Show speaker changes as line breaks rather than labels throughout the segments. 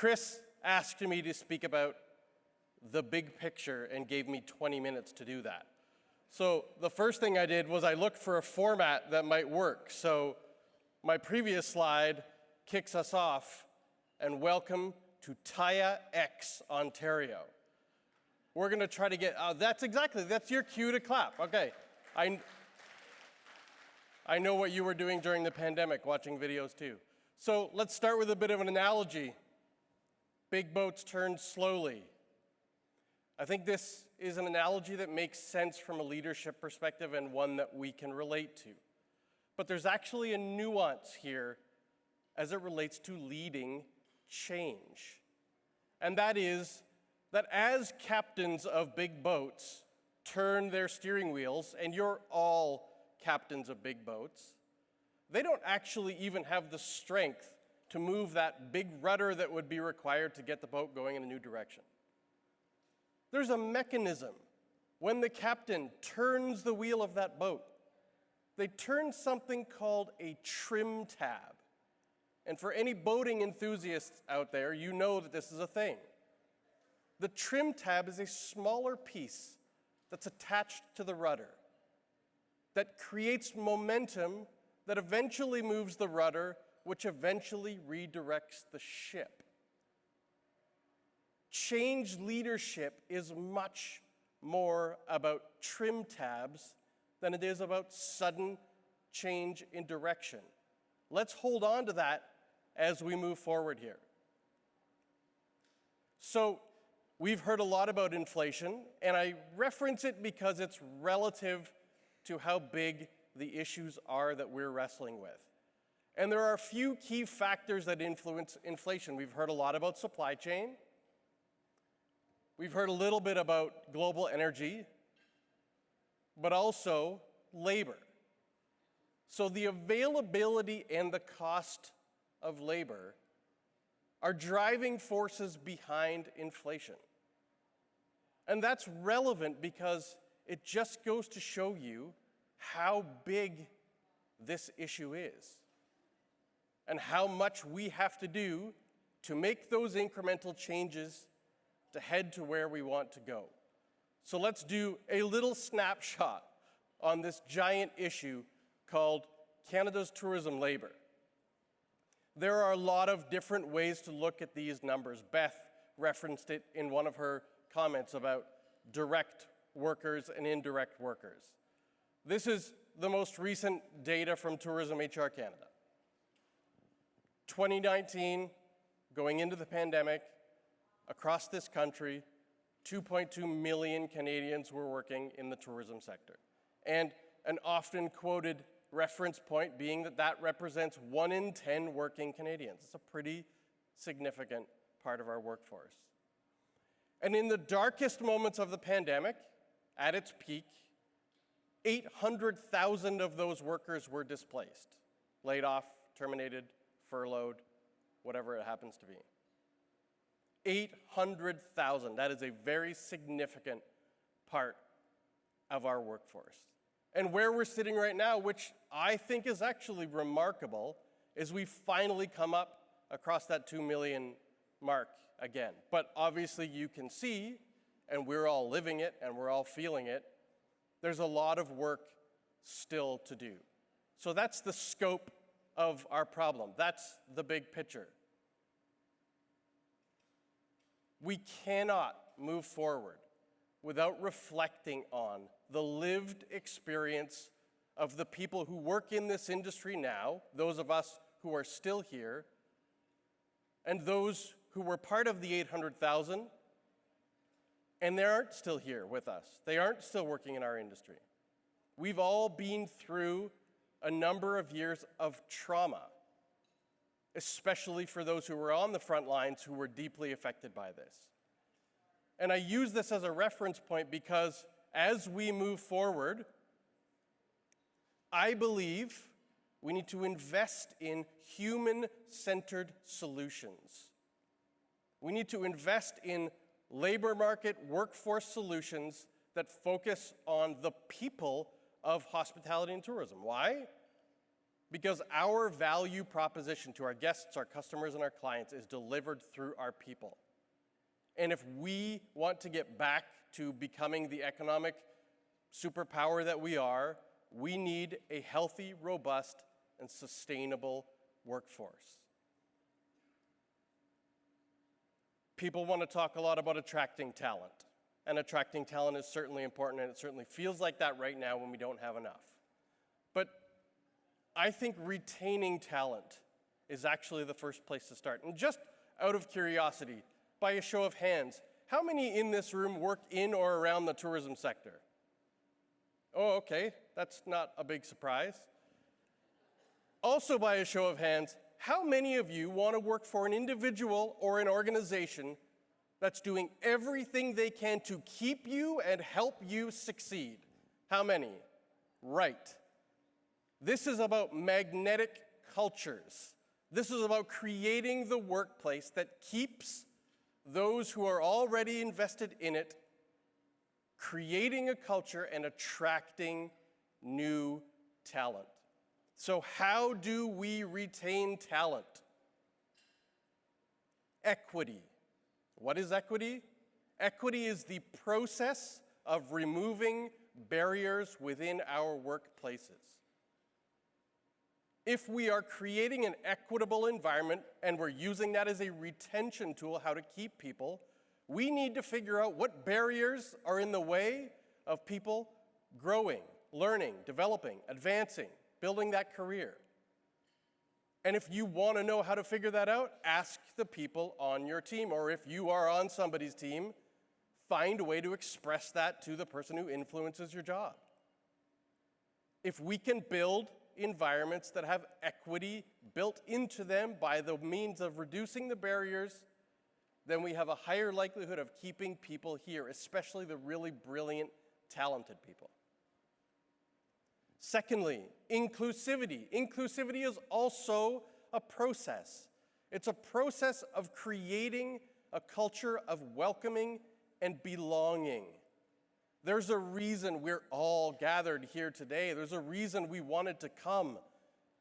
Chris asked me to speak about the big picture and gave me 20 minutes to do that. So the first thing I did was I looked for a format that might work. So my previous slide kicks us off, and welcome to TIAO, Ontario. We're going to try to get, that's your cue to clap. Okay. I know what you were doing during the pandemic, watching videos too. So let's start with a bit of an analogy. Big boats turn slowly. I think this is an analogy that makes sense from a leadership perspective and one that we can relate to. But there's actually a nuance here as it relates to leading change. And that is that as captains of big boats turn their steering wheels, and you're all captains of big boats, they don't actually even have the strength to move that big rudder that would be required to get the boat going in a new direction. There's a mechanism. When the captain turns the wheel of that boat, they turn something called a trim tab. And for any boating enthusiasts out there, you know that this is a thing. The trim tab is a smaller piece that's attached to the rudder that creates momentum that eventually moves the rudder, which eventually redirects the ship. Change leadership is much more about trim tabs than it is about sudden change in direction. Let's hold on to that as we move forward here. So we've heard a lot about inflation, and I reference it because it's relative to how big the issues are that we're wrestling with. And there are a few key factors that influence inflation. We've heard a lot about supply chain. We've heard a little bit about global energy, but also labor. So the availability and the cost of labor are driving forces behind inflation. And that's relevant because it just goes to show you how big this issue is and how much we have to do to make those incremental changes to head to where we want to go. So let's do a little snapshot on this giant issue called Canada's tourism labor. There are a lot of different ways to look at these numbers. Beth referenced it in one of her comments about direct workers and indirect workers. This is the most recent data from Tourism HR Canada. 2019, going into the pandemic, across this country, 2.2 million Canadians were working in the tourism sector. And an often quoted reference point being that that represents 1 in 10 working Canadians. It's a pretty significant part of our workforce. And in the darkest moments of the pandemic, at its peak, 800,000 of those workers were displaced, laid off, terminated, furloughed, whatever it happens to be. 800,000, that is a very significant part of our workforce. And where we're sitting right now, which I think is actually remarkable, is we've finally come up across that 2 million mark again. But obviously you can see, and we're all living it and we're all feeling it, there's a lot of work still to do. So that's the scope of our problem. That's the big picture. We cannot move forward without reflecting on the lived experience of the people who work in this industry now, those of us who are still here, and those who were part of the 800,000, and they aren't still here with us. They aren't still working in our industry. We've all been through a number of years of trauma, especially for those who were on the front lines who were deeply affected by this. And I use this as a reference point because as we move forward, I believe we need to invest in human-centered solutions. We need to invest in labor market workforce solutions that focus on the people of hospitality and tourism. Why? because our value proposition to our guests, our customers, and our clients is delivered through our people. And if we want to get back to becoming the economic superpower that we are, we need a healthy, robust, and sustainable workforce. People want to talk a lot about attracting talent. And attracting talent is certainly important, and it certainly feels like that right now when we don't have enough. But I think retaining talent is actually the first place to start. And just out of curiosity, by a show of hands, how many in this room work in or around the tourism sector? Oh, okay, that's not a big surprise. Also by a show of hands, how many of you want to work for an individual or an organization that's doing everything they can to keep you and help you succeed? How many? Right. This is about magnetic cultures. This is about creating the workplace that keeps those who are already invested in it, creating a culture and attracting new talent. So how do we retain talent? Equity. What is equity? Equity is the process of removing barriers within our workplaces. If we are creating an equitable environment and we're using that as a retention tool, how to keep people, we need to figure out what barriers are in the way of people growing, learning, developing, advancing, building that career. And if you want to know how to figure that out, ask the people on your team, or if you are on somebody's team, find a way to express that to the person who influences your job. If we can build environments that have equity built into them by the means of reducing the barriers, then we have a higher likelihood of keeping people here, especially the really brilliant, talented people. Secondly, inclusivity. Inclusivity is also a process. It's a process of creating a culture of welcoming and belonging. There's a reason we're all gathered here today. There's a reason we wanted to come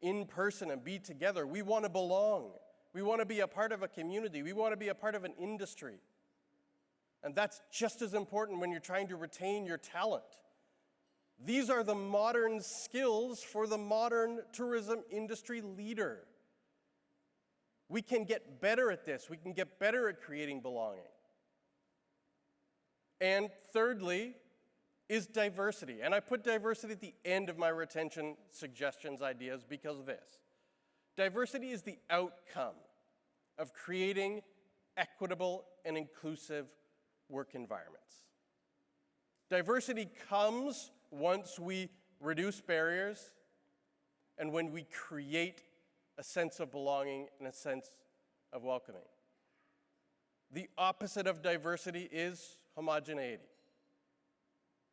in person and be together. We want to belong. We want to be a part of a community. We want to be a part of an industry. And that's just as important when you're trying to retain your talent. These are the modern skills for the modern tourism industry leader. We can get better at this. We can get better at creating belonging. And thirdly is diversity. And I put diversity at the end of my retention suggestions, ideas, because of this. Diversity is the outcome of creating equitable and inclusive work environments. Diversity comes once we reduce barriers and when we create a sense of belonging and a sense of welcoming. The opposite of diversity is homogeneity.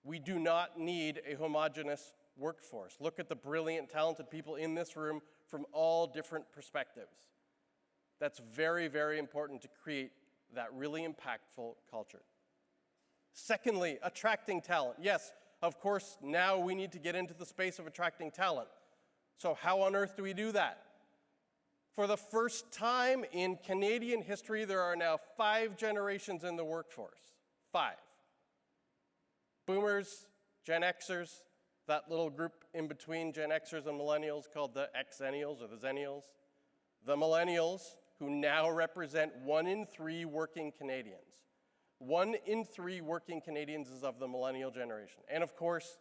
We do not need a homogeneous workforce. Look at the brilliant, talented people in this room from all different perspectives. That's very, very important to create that really impactful culture. Secondly, attracting talent. Yes, of course, now we need to get into the space of attracting talent. So how on earth do we do that? For the first time in Canadian history, there are now 5 generations in the workforce. 5. Boomers, Gen Xers, that little group in between Gen Xers and millennials called the Xennials or the Zennials. The millennials, who now represent 1 in 3 working Canadians. 1 in 3 working Canadians is of the millennial generation. And of course,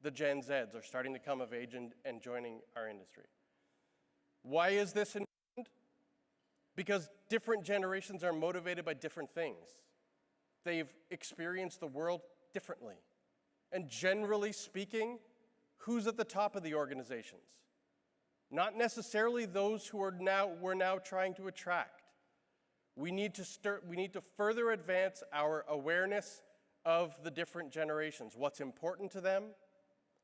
the Gen Zs are starting to come of age and joining our industry. Why is this important? Because different generations are motivated by different things. They've experienced the world differently. And generally speaking, who's at the top of the organizations? Not necessarily those who we're now trying to attract. We need to further advance our awareness of the different generations, what's important to them,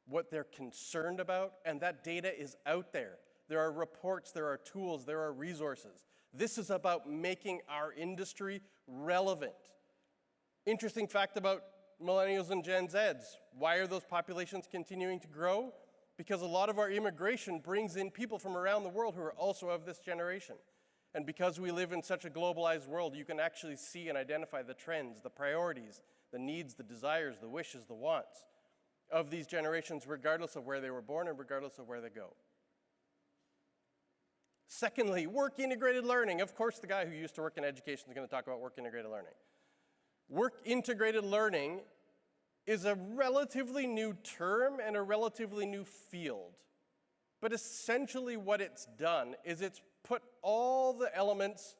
what they're concerned about, and that data is out there. There are reports, there are tools, there are resources. This is about making our industry relevant. Interesting fact about millennials and Gen Zs. Why are those populations continuing to grow? because a lot of our immigration brings in people from around the world who are also of this generation. And because we live in such a globalized world, you can actually see and identify the trends, the priorities, the needs, the desires, the wishes, the wants of these generations, regardless of where they were born and regardless of where they go. Secondly, work-integrated learning. Of course, the guy who used to work in education is going to talk about work-integrated learning. Work-integrated learning is a relatively new term and a relatively new field. But essentially what it's done is it's put all the elements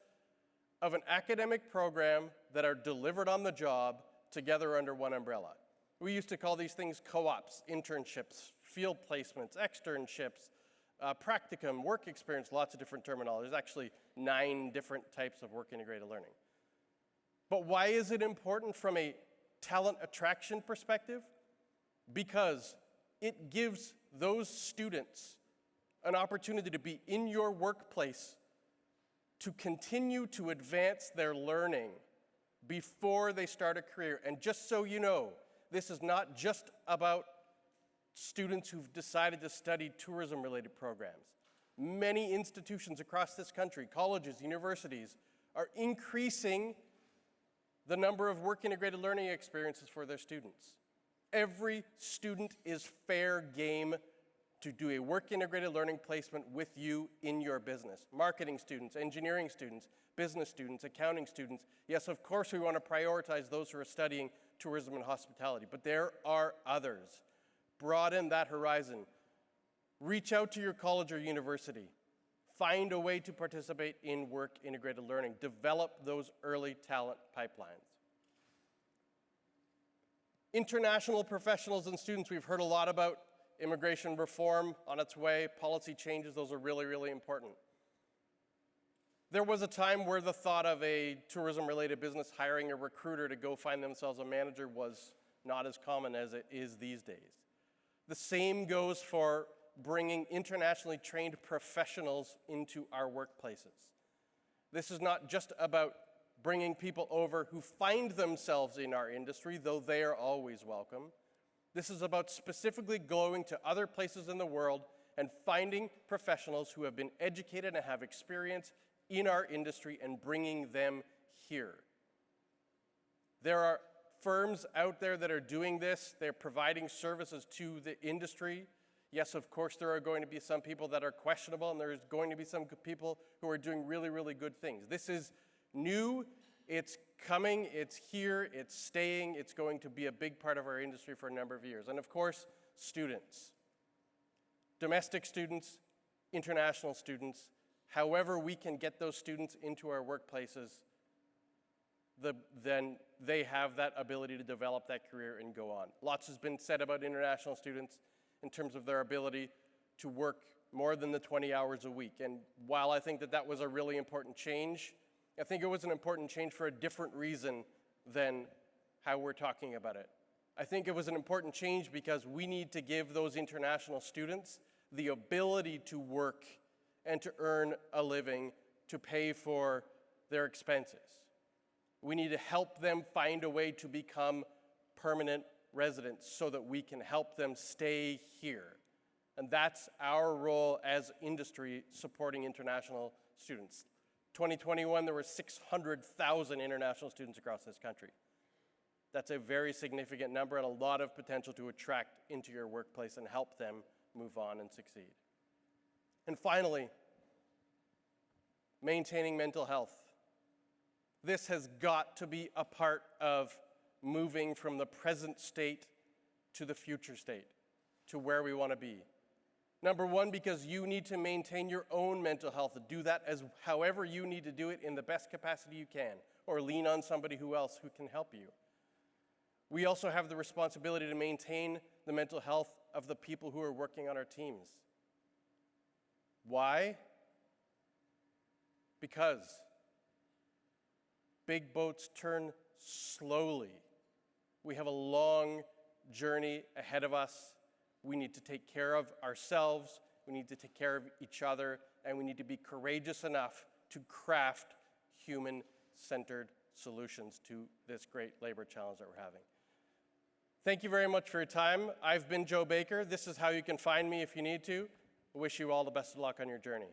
of an academic program that are delivered on the job together under one umbrella. We used to call these things co-ops, internships, field placements, externships, practicum, work experience, lots of different terminology. There's actually 9 different types of work-integrated learning. But why is it important from a talent attraction perspective? Because it gives those students an opportunity to be in your workplace to continue to advance their learning before they start a career. And just so you know, this is not just about students who've decided to study tourism-related programs. Many institutions across this country, colleges, universities, are increasing the number of work-integrated learning experiences for their students. Every student is fair game to do a work-integrated learning placement with you in your business. Marketing students, engineering students, business students, accounting students. Yes, of course we want to prioritize those who are studying tourism and hospitality, but there are others. Broaden that horizon. Reach out to your college or university. Find a way to participate in work-integrated learning. Develop those early talent pipelines. International professionals and students, we've heard a lot about immigration reform on its way, policy changes, those are really, really important. There was a time where the thought of a tourism-related business hiring a recruiter to go find themselves a manager was not as common as it is these days. The same goes for bringing internationally trained professionals into our workplaces. This is not just about bringing people over who find themselves in our industry, though they are always welcome. This is about specifically going to other places in the world and finding professionals who have been educated and have experience in our industry and bringing them here. There are firms out there that are doing this. They're providing services to the industry. Yes, of course, there are going to be some people that are questionable, and there's going to be some people who are doing really, really good things. This is new, it's coming, it's here, it's staying, it's going to be a big part of our industry for a number of years. And of course, students. Domestic students, international students, however we can get those students into our workplaces, then they have that ability to develop that career and go on. Lots has been said about international students in terms of their ability to work more than the 20 hours a week. And while I think that that was a really important change, I think it was an important change for a different reason than how we're talking about it. I think it was an important change because we need to give those international students the ability to work and to earn a living to pay for their expenses. We need to help them find a way to become permanent residents so that we can help them stay here. And that's our role as industry supporting international students. 2021, there were 600,000 international students across this country. That's a very significant number and a lot of potential to attract into your workplace and help them move on and succeed. And finally, maintaining mental health. This has got to be a part of moving from the present state to the future state, to where we want to be. Number one, because you need to maintain your own mental health. Do that as however you need to do it in the best capacity you can, or lean on somebody else who can help you. We also have the responsibility to maintain the mental health of the people who are working on our teams. Why? Because big boats turn slowly. We have a long journey ahead of us. We need to take care of ourselves, we need to take care of each other, and we need to be courageous enough to craft human-centered solutions to this great labor challenge that we're having. Thank you very much for your time. I've been Joe Baker. This is how you can find me if you need to. I wish you all the best of luck on your journey.